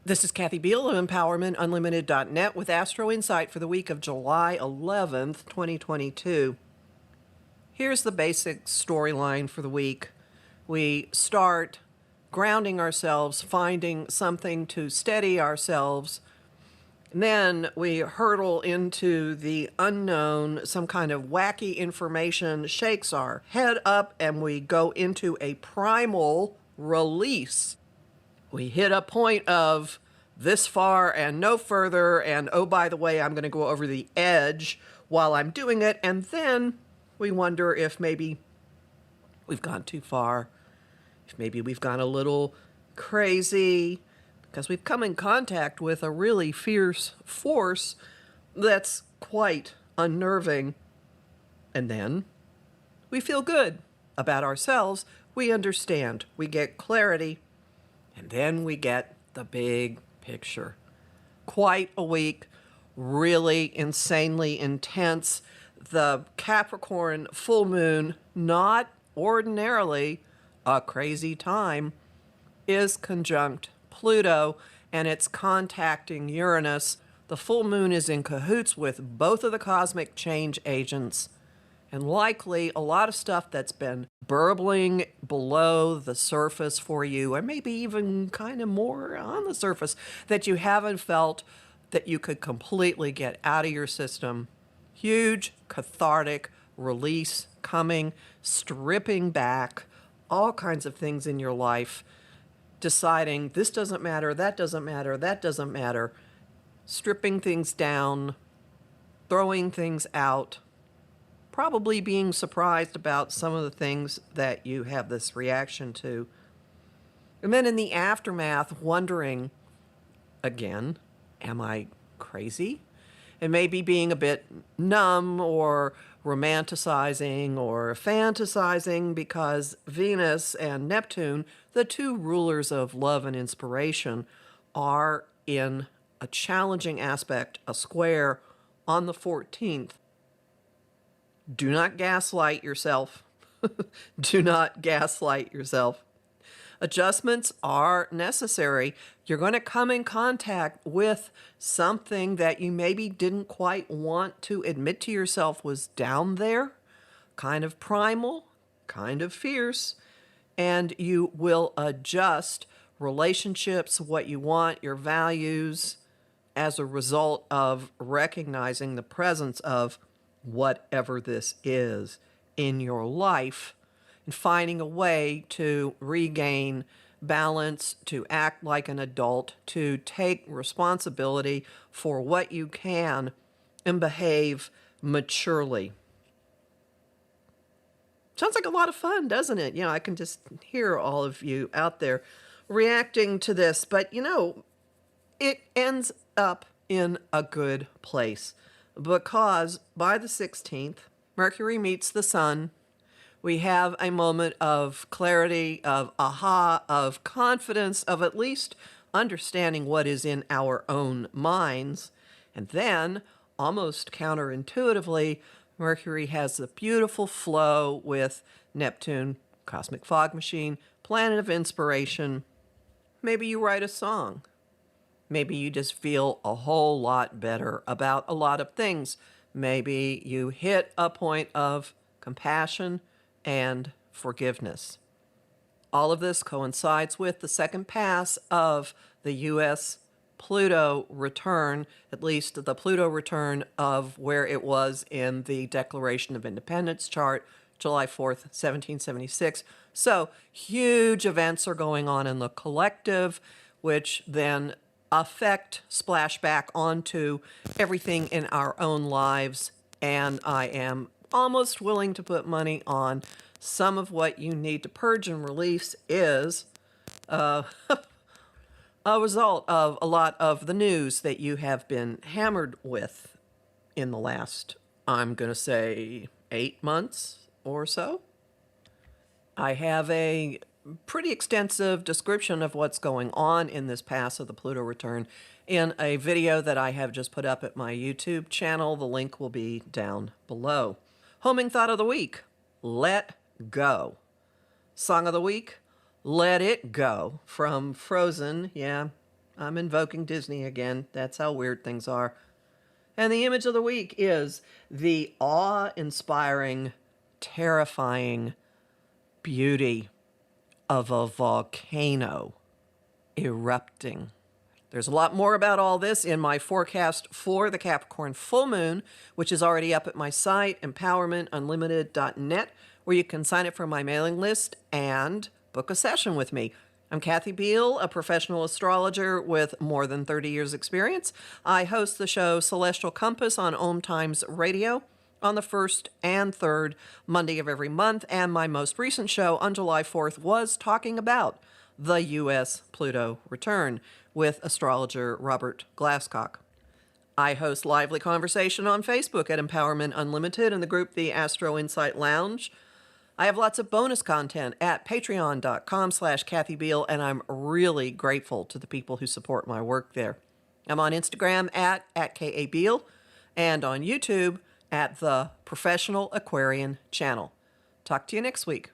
This is Kathy Biehl of EmpowermentUnlimited.net with Astro-Insight for the week of July 11th, 2022. Here's the basic storyline for the week. We start grounding ourselves, finding something to steady ourselves. And then we hurtle into the unknown. Some kind of wacky information shakes our head up, and we go into a primal release. We hit a point of this far and no further, and oh, by the way, I'm going to go over the edge while I'm doing it, and then we wonder if maybe we've gone too far, if maybe we've gone a little crazy, because we've come in contact with a really fierce force that's quite unnerving. And then we feel good about ourselves, we understand, we get clarity. And then we get the big picture. Quite a week, really insanely intense. The Capricorn full moon, not ordinarily a crazy time, is conjunct Pluto, and it's contacting Uranus. The full moon is in cahoots with both of the cosmic change agents, and likely a lot of stuff that's been burbling below the surface for you, or maybe even kind of more on the surface, that you haven't felt that you could completely get out of your system. Huge cathartic release coming, stripping back all kinds of things in your life, deciding this doesn't matter, that doesn't matter, that doesn't matter, stripping things down, throwing things out, probably being surprised about some of the things that you have this reaction to. And then in the aftermath, wondering, again, am I crazy? And maybe being a bit numb or romanticizing or fantasizing, because Venus and Neptune, the two rulers of love and inspiration, are in a challenging aspect, a square, on the 14th. Do not gaslight yourself. Do not gaslight yourself. Adjustments are necessary. You're going to come in contact with something that you maybe didn't quite want to admit to yourself was down there, kind of primal, kind of fierce, and you will adjust relationships, what you want, your values, as a result of recognizing the presence of whatever this is in your life, and finding a way to regain balance, to act like an adult, to take responsibility for what you can and behave maturely. Sounds like a lot of fun, doesn't it? I can just hear all of you out there reacting to this, but it ends up in a good place, because by the 16th, Mercury meets the Sun. We have a moment of clarity, of aha, of confidence, of at least understanding what is in our own minds. And then, almost counterintuitively, Mercury has a beautiful flow with Neptune, cosmic fog machine, planet of inspiration. Maybe you write a song. Maybe you just feel a whole lot better about a lot of things. Maybe you hit a point of compassion and forgiveness. All of this coincides with the second pass of the U.S. Pluto return, at least the Pluto return of where it was in the Declaration of Independence chart, July 4th, 1776. So huge events are going on in the collective, which then affect, splash back onto everything in our own lives. And I am almost willing to put money on some of what you need to purge and release is a result of a lot of the news that you have been hammered with in the last, I'm going to say, 8 months or so. I have a pretty extensive description of what's going on in this pass of the Pluto return in a video that I have just put up at my YouTube channel. The link will be down below. Homing thought of the week: let go. Song of the week: Let It Go, from Frozen. Yeah, I'm invoking Disney again. That's how weird things are. And the image of the week is the awe-inspiring, terrifying beauty of a volcano erupting. There's a lot more about all this in my forecast for the Capricorn full moon, which is already up at my site, empowermentunlimited.net, where you can sign up for my mailing list and book a session with me. I'm Kathy Biehl, a professional astrologer with more than 30 years' experience. I host the show Celestial Compass on Om Times Radio on the first and third Monday of every month, and my most recent show on July 4th was talking about the U.S. Pluto return with astrologer Robert Glasscock. I host lively conversation on Facebook at Empowerment Unlimited in the group The Astro-Insight Lounge. I have lots of bonus content at patreon.com/Kathy Biehl, and I'm really grateful to the people who support my work there. I'm on Instagram at @KABiehl and on YouTube at the Professional Aquarian Channel. Talk to you next week.